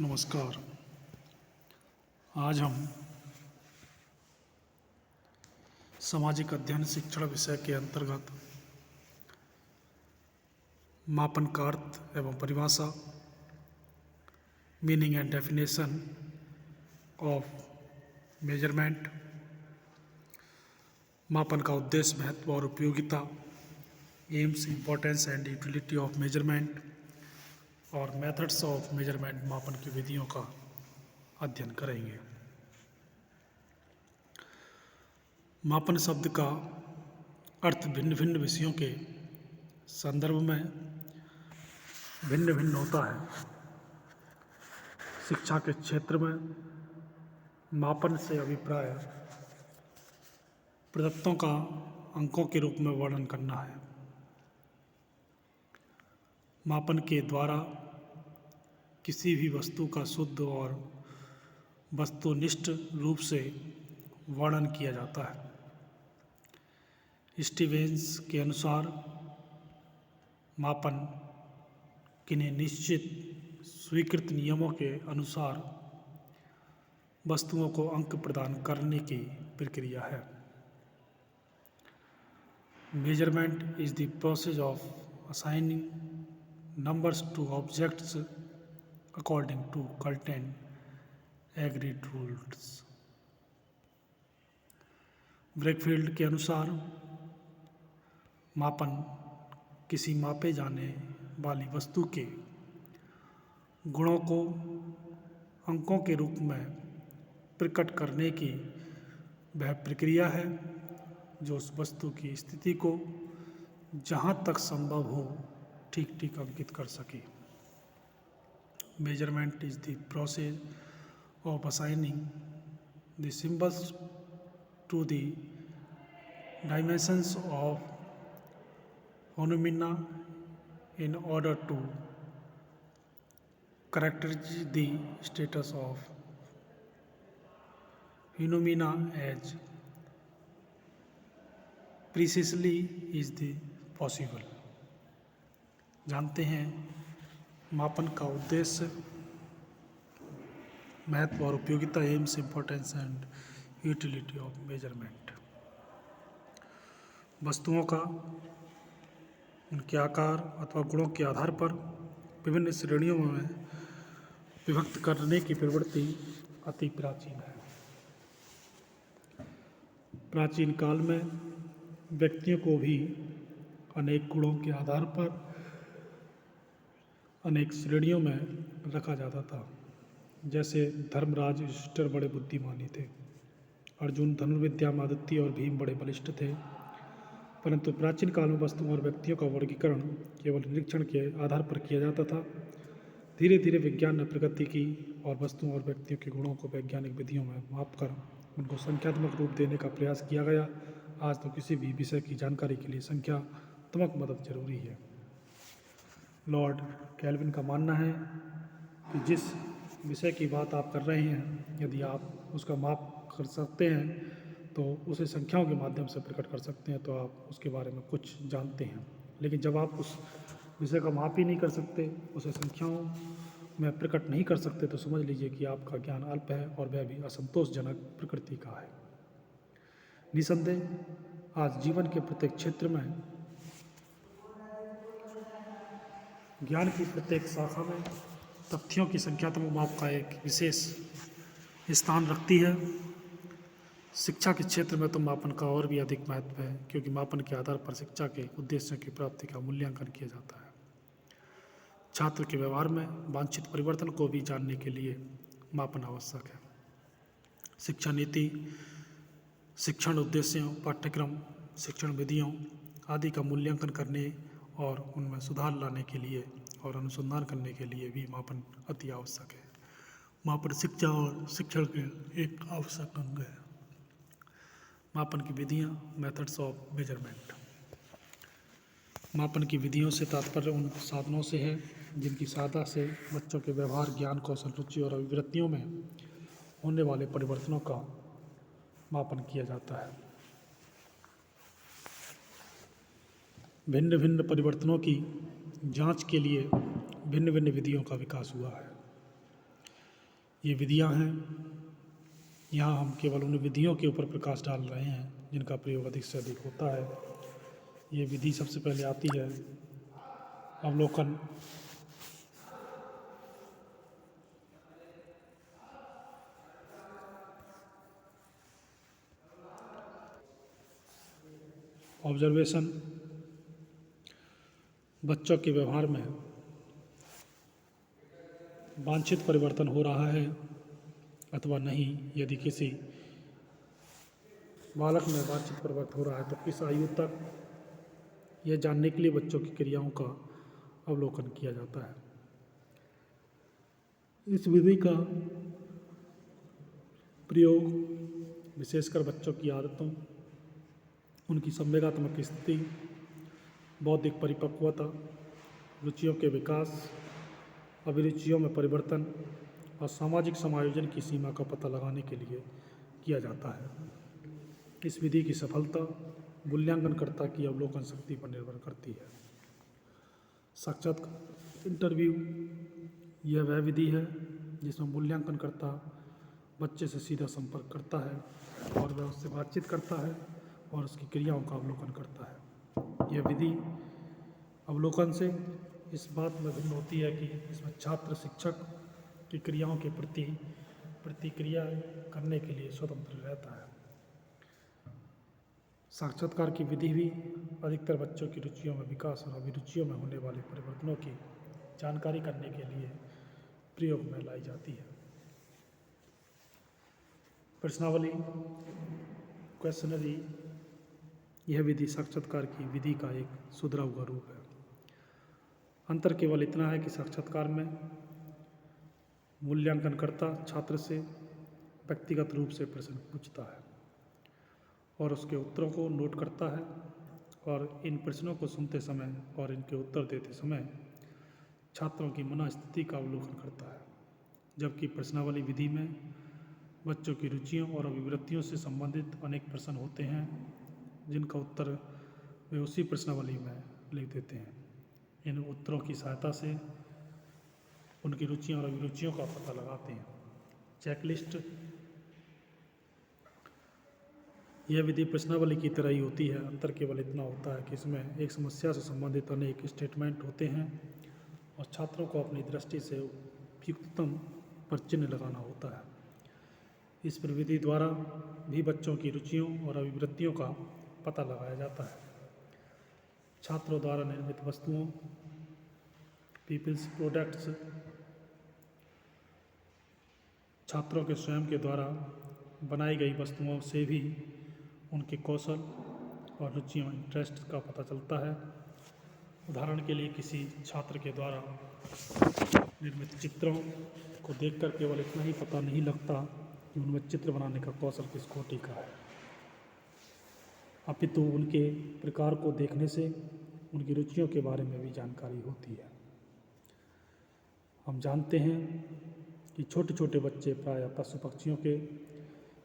नमस्कार। आज हम सामाजिक अध्ययन शिक्षण विषय के अंतर्गत मापन का अर्थ एवं परिभाषा, meaning and definition of measurement, मापन का उद्देश्य, महत्व और उपयोगिता, AIIMS, importance and utility of measurement और मेथड्स ऑफ मेजरमेंट, मापन की विधियों का अध्ययन करेंगे। मापन शब्द का अर्थ भिन्न भिन्न विषयों के संदर्भ में भिन्न भिन्न होता है। शिक्षा के क्षेत्र में मापन से अभिप्राय प्रदत्तों का अंकों के रूप में वर्णन करना है। मापन के द्वारा किसी भी वस्तु का शुद्ध और वस्तुनिष्ठ रूप से वर्णन किया जाता है। स्टीवेंस के अनुसार मापन किन्हीं निश्चित स्वीकृत नियमों के अनुसार वस्तुओं को अंक प्रदान करने की प्रक्रिया है। Measurement is the process of assigning numbers to objects according to certain agreed rules. ब्रेकफील्ड के अनुसार मापन किसी मापे जाने वाली वस्तु के गुणों को अंकों के रूप में प्रकट करने की वह प्रक्रिया है जो उस वस्तु की स्थिति को जहाँ तक संभव हो ठीक ठीक अंकित कर सके। Measurement is the process of assigning the symbols to the dimensions of phenomena in order to characterize the status of phenomena as precisely is the possible। जानते हैं मापन का उद्देश्य, महत्व और उपयोगिता, AIIMS, importance and utility of measurement. वस्तुओं का उनके आकार अथवा गुणों के आधार पर विभिन्न श्रेणियों में विभक्त करने की प्रवृत्ति अति प्राचीन है। प्राचीन काल में व्यक्तियों को भी अनेक गुणों के आधार पर अनेक श्रेणियों में रखा जाता था। जैसे धर्मराज युधिष्ठिर बड़े बुद्धिमानी थे, अर्जुन धनुर्विद्या में आदित्य और भीम बड़े बलिष्ठ थे। परंतु प्राचीन काल में वस्तुओं और व्यक्तियों का वर्गीकरण केवल निरीक्षण के आधार पर किया जाता था। धीरे धीरे विज्ञान ने प्रगति की और वस्तुओं और व्यक्तियों के गुणों को वैज्ञानिक विधियों में मापकर उनको संख्यात्मक रूप देने का प्रयास किया गया। आज तो किसी भी विषय की जानकारी के लिए संख्यात्मक मदद जरूरी है। लॉर्ड कैल्विन का मानना है कि जिस विषय की बात आप कर रहे हैं, यदि आप उसका माप कर सकते हैं तो उसे संख्याओं के माध्यम से प्रकट कर सकते हैं, तो आप उसके बारे में कुछ जानते हैं। लेकिन जब आप उस विषय का माप ही नहीं कर सकते, उसे संख्याओं में प्रकट नहीं कर सकते, तो समझ लीजिए कि आपका ज्ञान अल्प है और वह भी असंतोषजनक प्रकृति का है। निसंदेह आज जीवन के प्रत्येक क्षेत्र में ज्ञान की प्रत्येक शाखा में तथ्यों की संख्यात्मक माप का एक विशेष स्थान रखती है। शिक्षा के क्षेत्र में तो मापन का और भी अधिक महत्व है, क्योंकि मापन के आधार पर शिक्षा के उद्देश्यों की प्राप्ति का मूल्यांकन किया जाता है। छात्र के व्यवहार में वांछित परिवर्तन को भी जानने के लिए मापन आवश्यक है। शिक्षा नीति, शिक्षण उद्देश्यों, पाठ्यक्रम, शिक्षण विधियों आदि का मूल्यांकन करने और उनमें सुधार लाने के लिए और अनुसंधान करने के लिए भी मापन अति आवश्यक है। मापन शिक्षा और शिक्षण के एक आवश्यक अंग है। मापन की विधियाँ, मेथड्स ऑफ मेजरमेंट। मापन की विधियों से तात्पर्य उन साधनों से है जिनकी सहायता से बच्चों के व्यवहार, ज्ञान, कौशल, रुचि और अभिवृत्तियों में होने वाले परिवर्तनों का मापन किया जाता है। भिन्न भिन्न परिवर्तनों की जांच के लिए भिन्न भिन्न विधियों का विकास हुआ है। ये विधियां हैं। यहाँ हम केवल उन विधियों के ऊपर प्रकाश डाल रहे हैं जिनका प्रयोग अधिक से अधिक होता है। ये विधि सबसे पहले आती है अवलोकन। ऑब्जर्वेशन, बच्चों के व्यवहार में वांछित परिवर्तन हो रहा है अथवा नहीं। यदि किसी बालक में वांछित परिवर्तन हो रहा है तो किस आयु तक, यह जानने के लिए बच्चों की क्रियाओं का अवलोकन किया जाता है। इस विधि का प्रयोग विशेषकर बच्चों की आदतों, उनकी संवेगात्मक स्थिति, बौद्धिक परिपक्वता, रुचियों के विकास, अभिरुचियों में परिवर्तन और सामाजिक समायोजन की सीमा का पता लगाने के लिए किया जाता है। इस विधि की सफलता मूल्यांकनकर्ता की अवलोकन शक्ति पर निर्भर करती है। साक्षात्कार इंटरव्यू, यह वह विधि है जिसमें मूल्यांकनकर्ता बच्चे से सीधा संपर्क करता है और वह उससे बातचीत करता है और उसकी क्रियाओं का अवलोकन करता है। यह विधि अवलोकन से इस बात में भिन्न होती है कि इसमें छात्र शिक्षक की क्रियाओं के प्रति प्रतिक्रिया करने के लिए स्वतंत्र रहता है। साक्षात्कार की विधि भी अधिकतर बच्चों की रुचियों में विकास और अभिरुचियों में होने वाले परिवर्तनों की जानकारी करने के लिए प्रयोग में लाई जाती है। प्रश्नावली, क्वेश्चनरी, यह विधि साक्षात्कार की विधि का एक सुधरा हुआ रूप है। अंतर केवल इतना है कि साक्षात्कार में मूल्यांकनकर्ता छात्र से व्यक्तिगत रूप से प्रश्न पूछता है और उसके उत्तरों को नोट करता है और इन प्रश्नों को सुनते समय और इनके उत्तर देते समय छात्रों की मनःस्थिति का अवलोकन करता है। जबकि प्रश्नावली विधि में बच्चों की रुचियों और अभिवृत्तियों से संबंधित अनेक प्रश्न होते हैं जिनका उत्तर वे उसी प्रश्नावली में लिख देते हैं। इन उत्तरों की सहायता से उनकी रुचियों और अभिरुचियों का पता लगाते हैं। चेकलिस्ट, यह विधि प्रश्नावली की तरह ही होती है। अंतर केवल इतना होता है कि इसमें एक समस्या से संबंधित अनेक स्टेटमेंट होते हैं और छात्रों को अपनी दृष्टि से उपयुक्ततम पर चिन्ह लगाना होता है। इस प्रविधि द्वारा भी बच्चों की रुचियों और अभिवृत्तियों का पता लगाया जाता है। छात्रों द्वारा निर्मित वस्तुओं, पीपल्स प्रोडक्ट्स, छात्रों के स्वयं के द्वारा बनाई गई वस्तुओं से भी उनके कौशल और रुचियों, इंटरेस्ट का पता चलता है। उदाहरण के लिए किसी छात्र के द्वारा निर्मित चित्रों को देखकर केवल इतना ही पता नहीं लगता कि उनमें चित्र बनाने का कौशल किस कोटि का है, अपितु उनके प्रकार को देखने से उनकी रुचियों के बारे में भी जानकारी होती है। हम जानते हैं कि छोटे छोटे बच्चे प्रायः पशु पक्षियों के,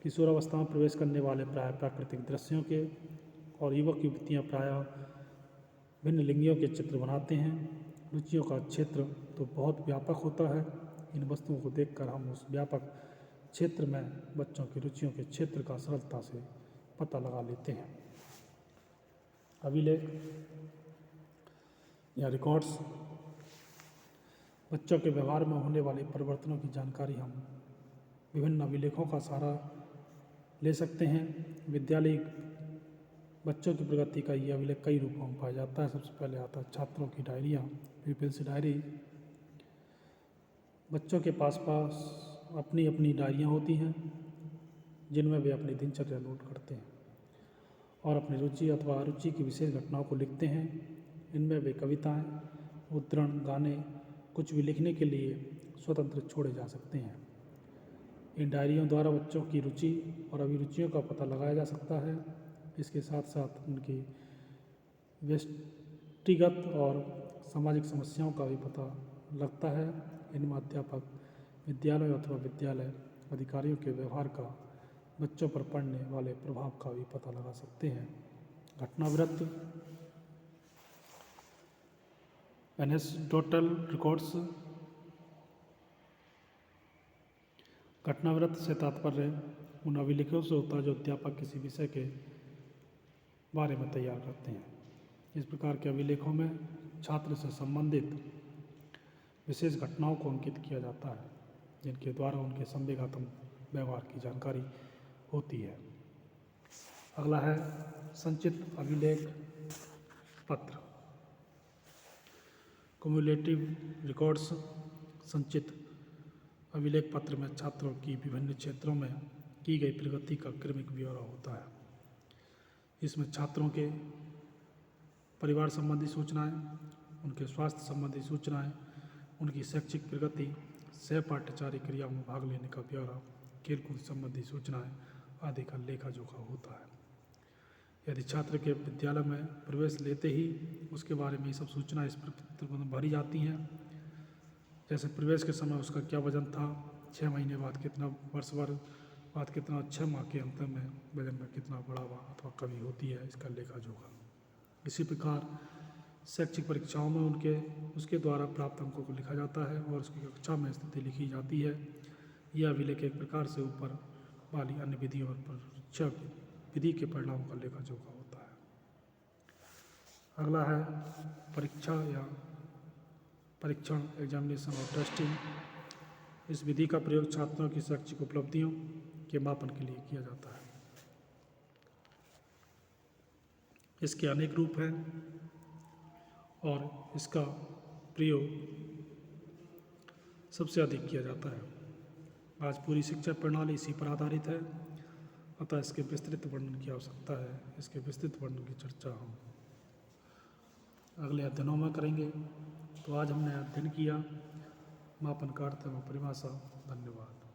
किशोरावस्था में प्रवेश करने वाले प्रायः प्राकृतिक दृश्यों के और युवक युवतियाँ प्रायः भिन्न लिंगियों के चित्र बनाते हैं। रुचियों का क्षेत्र तो बहुत व्यापक होता है। इन वस्तुओं को देखकर हम उस व्यापक क्षेत्र में बच्चों की रुचियों के क्षेत्र का सरलता से पता लगा लेते हैं। अभिलेख या रिकॉर्ड्स, बच्चों के व्यवहार में होने वाले परिवर्तनों की जानकारी हम विभिन्न अभिलेखों का सहारा ले सकते हैं। विद्यालय बच्चों की प्रगति का ये अभिलेख कई रूपों में पाया जाता है। सबसे पहले आता है छात्रों की डायरियाँ, पीपल्स डायरी। बच्चों के पास अपनी अपनी डायरियाँ होती हैं जिनमें वे अपनी दिनचर्या नोट करते हैं और अपनी रुचि अथवा अरुचि की विशेष घटनाओं को लिखते हैं। इनमें वे कविताएं, उद्धरण, गाने, कुछ भी लिखने के लिए स्वतंत्र छोड़े जा सकते हैं। इन डायरियों द्वारा बच्चों की रुचि और अभिरुचियों का पता लगाया जा सकता है। इसके साथ साथ उनकी व्यक्तिगत और सामाजिक समस्याओं का भी पता लगता है। इनमें अध्यापक, विद्यालय अथवा विद्यालय अधिकारियों के व्यवहार का बच्चों पर पड़ने वाले प्रभाव का भी पता लगा सकते हैं। घटनावृत्त, एनेक्डोटल रिकॉर्ड्स, घटनावृत्त से तात्पर्य उन अभिलेखों से होता है जो अध्यापक किसी विषय के बारे में तैयार करते हैं। इस प्रकार के अभिलेखों में छात्र से संबंधित विशेष घटनाओं को अंकित किया जाता है, जिनके द्वारा उनके संवेगात्मक व्यवहार की जानकारी होती है। अगला है संचित अभिलेख पत्र। क्युमुलेटिव रिकॉर्ड्स संचित अभिलेख पत्र में छात्रों की विभिन्न क्षेत्रों में की गई प्रगति का क्रमिक ब्यौरा होता है। इसमें छात्रों के परिवार संबंधी सूचनाएं, उनके स्वास्थ्य संबंधी सूचनाएं, उनकी शैक्षिक प्रगति, सहपाठ्यचारी क्रियाओं में भाग लेने का ब्यौरा, खेलकूद संबंधी सूचनाएं आदि का लेखा जोखा होता है। यदि छात्र के विद्यालय में प्रवेश लेते ही उसके बारे में ये सब सूचनाएं इस पत्र में भरी जाती हैं, जैसे प्रवेश के समय उसका क्या वजन था, 6 महीने बाद कितना, वर्ष भर बाद कितना, 6 माह के अंतर में वजन में कितना बढ़ावा अथवा कमी होती है, इसका लेखा जोखा। इसी प्रकार शैक्षिक परीक्षाओं में उसके द्वारा प्राप्त अंकों को लिखा जाता है और उसकी कक्षा में स्थिति लिखी जाती है। यह अभिलेख एक प्रकार से ऊपर वाली अन्य विधियों और परीक्षा विधि के परिणामों का लेखा जोखा होता है। अगला है परीक्षा या परीक्षण, एग्जामिनेशन और टेस्टिंग। इस विधि का प्रयोग छात्रों की शैक्षिक उपलब्धियों के मापन के लिए किया जाता है। इसके अनेक रूप हैं और इसका प्रयोग सबसे अधिक किया जाता है। आज पूरी शिक्षा प्रणाली इसी पर आधारित है, अतः इसके विस्तृत वर्णन की आवश्यकता है। इसके विस्तृत वर्णन की चर्चा हम अगले अध्ययनों में करेंगे। तो आज हमने अध्ययन किया मापन का अर्थ एवं परिभाषा। धन्यवाद।